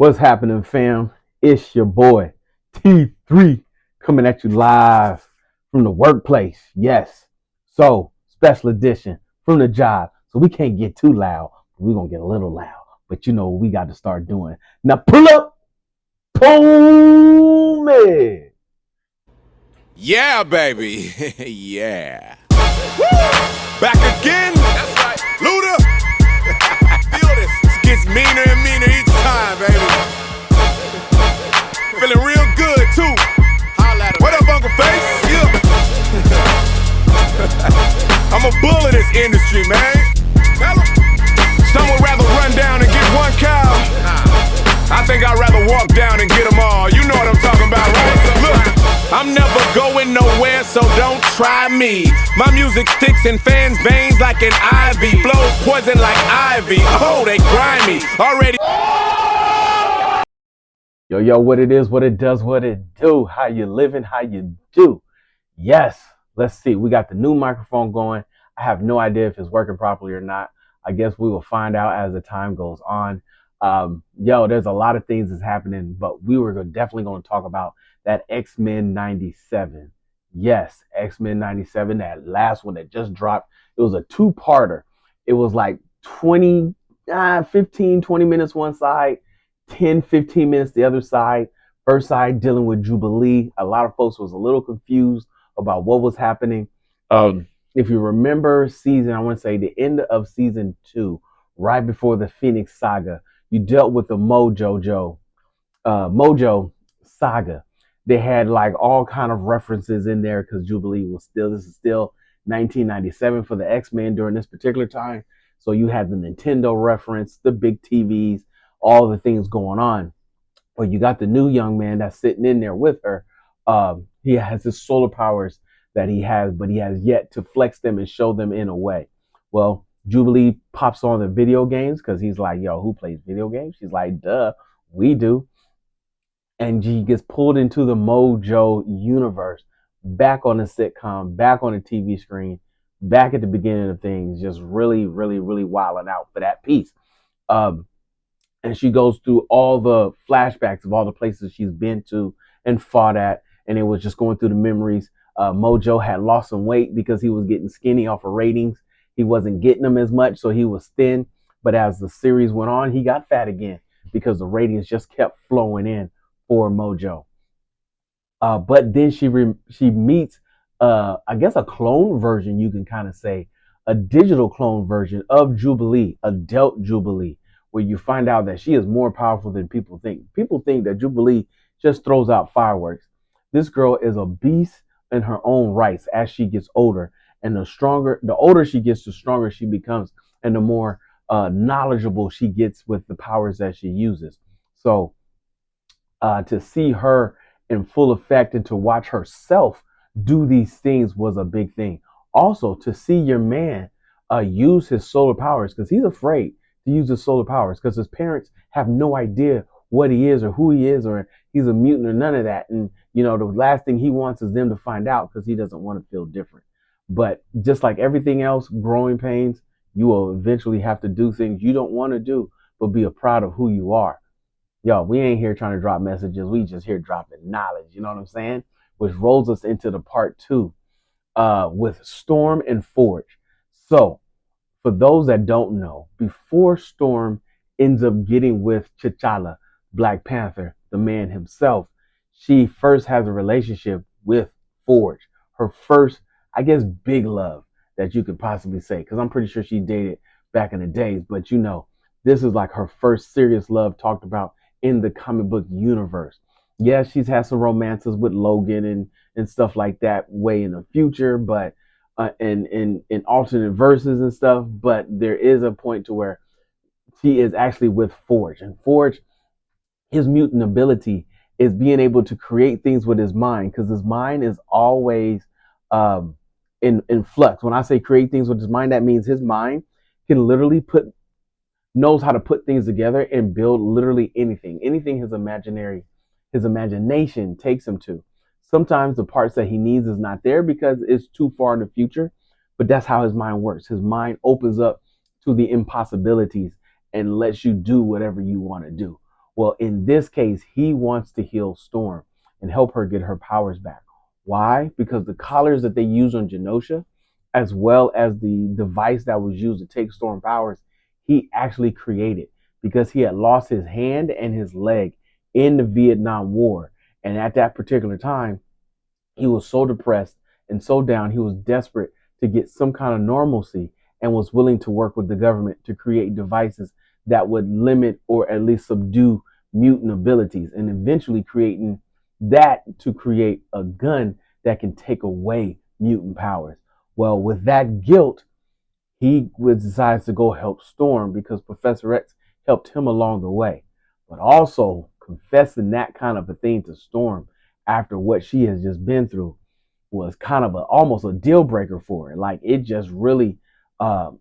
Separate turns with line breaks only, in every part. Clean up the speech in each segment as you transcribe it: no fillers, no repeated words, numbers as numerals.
What's happening, fam? It's your boy T3 coming at you live from the workplace. Yes. So, special edition from the job. So, we can't get too loud. We're going to get a little loud. But you know what we got to start doing. Now, pull up, pull me.
Yeah, baby. Yeah. Back again. That's right. Luda. Feel this. It gets meaner and meaner each time, baby. Feeling real good, too. Holla at him. What up, Uncle Face? Yeah. I'm a bull in this industry, man. Tell him. Some would rather run down and get one cow. I think I'd rather walk down and get them all. You know what I'm talking about, right? Look, I'm never going nowhere, so don't try me. My music sticks in fans' veins like an ivy. Flows poison like ivy. Oh, they grimy. Already.
Yo, what it is, what it does, what it do. How you living, how you do. Yes, let's see. We got the new microphone going. I have no idea if it's working properly or not. I guess we will find out as the time goes on. There's a lot of things that's happening, but we were definitely going to talk about that X-Men 97. Yes, X-Men 97, that last one that just dropped. It was a two-parter. It was like 15, 20 minutes one side, 10, 15 minutes the other side. First side dealing with Jubilee. A lot of folks was a little confused about what was happening. If you remember I want to say the end of season 2, right before the Phoenix Saga, you dealt with the Mojo Saga. They had like all kind of references in there because Jubilee was this is still 1997 for the X-Men during this particular time. So you had the Nintendo reference, the big TVs, all the things going on. But you got the new young man that's sitting in there with her. He has his solar powers that he has, but he has yet to flex them and show them in a way. Well, Jubilee pops on the video games because he's like, yo, who plays video games? She's like, duh, we do. And she gets pulled into the Mojo universe, back on the sitcom, back on the TV screen, back at the beginning of things, just really, really, really wilding out for that piece. And she goes through all the flashbacks of all the places she's been to and fought at, and it was just going through the memories. Mojo had lost some weight because he was getting skinny off of ratings. He wasn't getting them as much, so he was thin. But as the series went on, he got fat again because the ratings just kept flowing in for Mojo. But then she meets, I guess, a clone version, you can kind of say, a digital clone version of Jubilee, adult Jubilee, where you find out that she is more powerful than people think. People think that Jubilee just throws out fireworks. This girl is a beast in her own rights as she gets older. And the older she gets, the stronger she becomes, and the more knowledgeable she gets with the powers that she uses. So to see her in full effect and to watch herself do these things was a big thing. Also, to see your man use his solar powers, because he's afraid to use his solar powers because his parents have no idea what he is or who he is or he's a mutant or none of that. And, you know, the last thing he wants is them to find out because he doesn't want to feel different. But just like everything else, growing pains, you will eventually have to do things you don't want to do, but be proud of who you are. Yo, we ain't here trying to drop messages. We just here dropping knowledge. You know what I'm saying? Which rolls us into the part 2 with Storm and Forge. So, for those that don't know, before Storm ends up getting with T'Challa, Black Panther, the man himself, she first has a relationship with Forge. Her first, I guess, big love that you could possibly say. Because I'm pretty sure she dated back in the days. But you know, this is like her first serious love talked about in the comic book universe. Yeah, she's had some romances with Logan and stuff like that way in the future, but in alternate verses and stuff. But there is a point to where she is actually with Forge, and Forge, his mutant ability is being able to create things with his mind because his mind is always in flux. When I say create things with his mind, that means his mind can literally knows how to put things together and build literally anything his imagination takes him to. Sometimes the parts that he needs is not there because it's too far in the future, but that's how his mind works. His mind opens up to the impossibilities and lets you do whatever you want to do. Well, in this case, he wants to heal Storm and help her get her powers back. Why? Because the collars that they use on Genosha, as well as the device that was used to take Storm powers, he actually created because he had lost his hand and his leg in the Vietnam War. And at that particular time, he was so depressed and so down, he was desperate to get some kind of normalcy and was willing to work with the government to create devices that would limit or at least subdue mutant abilities, and eventually creating that to create a gun that can take away mutant powers. Well, with that guilt, he decides to go help Storm because Professor X helped him along the way. But also confessing that kind of a thing to Storm after what she has just been through was kind of almost a deal breaker for her. Like it just really hurt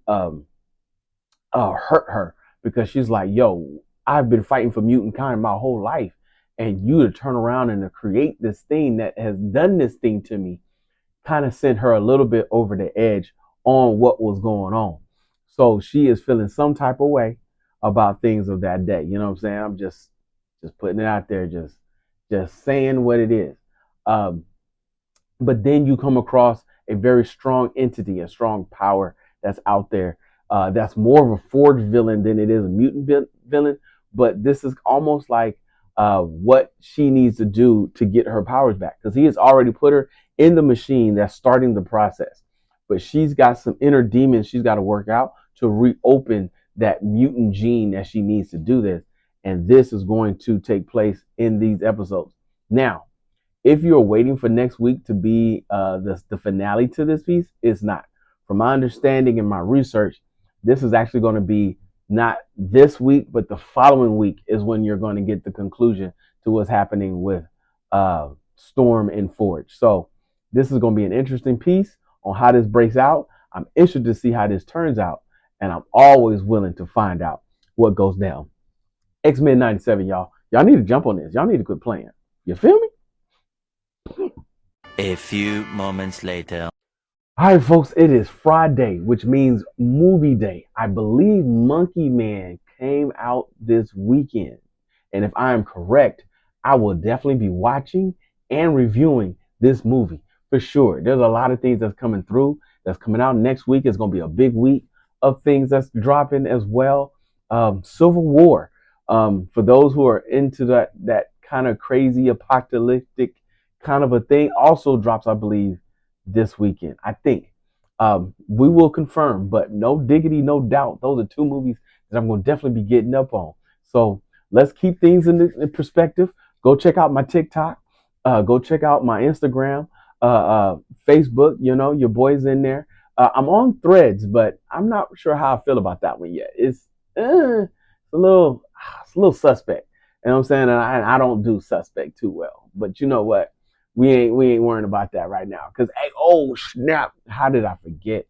her because she's like, yo, I've been fighting for mutant kind my whole life. And you to turn around and to create this thing that has done this thing to me kind of sent her a little bit over the edge on what was going on. So she is feeling some type of way about things of that day. You know what I'm saying? I'm just putting it out there, just saying what it is. But then you come across a very strong entity, a strong power that's out there. That's more of a forged villain than it is a mutant villain. But this is almost like what she needs to do to get her powers back, because he has already put her in the machine that's starting the process. But she's got some inner demons she's got to work out to reopen that mutant gene that she needs to do this. And this is going to take place in these episodes. Now, if you're waiting for next week to be the finale to this piece, it's not. From my understanding and my research, this is actually going to be not this week, but the following week is when you're going to get the conclusion to what's happening with Storm and Forge. So this is going to be an interesting piece on how this breaks out. I'm interested to see how this turns out, and I'm always willing to find out what goes down. X-Men 97, y'all. Y'all need to jump on this. Y'all need to quit playing. You feel me?
A few moments later.
All right, folks, it is Friday, which means movie day. I believe Monkey Man came out this weekend. And if I am correct, I will definitely be watching and reviewing this movie for sure. There's a lot of things that's coming through, that's coming out next week. It's going to be a big week of things that's dropping as well. Civil War. For those who are into that kind of crazy apocalyptic kind of a thing, also drops, I believe, this weekend. I think we will confirm, but no diggity, no doubt. Those are two movies that I'm going to definitely be getting up on. So let's keep things in perspective. Go check out my TikTok. Go check out my Instagram, Facebook. You know, your boy's in there. I'm on Threads, but I'm not sure how I feel about that one yet. It's a little suspect. You know what I'm saying? And I don't do suspect too well. But you know what? We ain't worrying about that right now. Because, hey, oh, snap. How did I forget?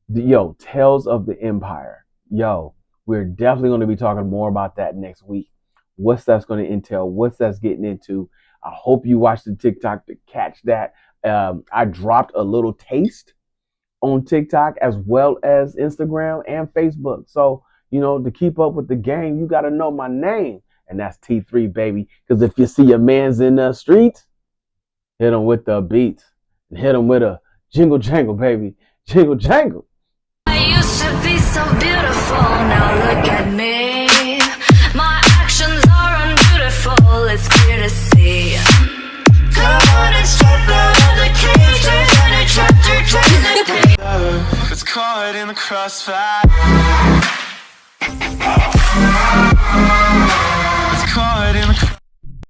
Yo, Tales of the Empire. Yo, we're definitely going to be talking more about that next week. What's that's going to entail? What's that's getting into? I hope you watch the TikTok to catch that. I dropped a little taste on TikTok as well as Instagram and Facebook. So, you know, to keep up with the game, you got to know my name. And that's T3, baby. Because if you see your mans in the streets, hit them with the beats and hit them with a jingle jangle, baby. Jingle jangle.
I used to be so beautiful, now look at me. My actions are unbeautiful, it's clear to see. Come on and step out of the cage, turn a chapter, turn the page.
It's caught in the crossfire.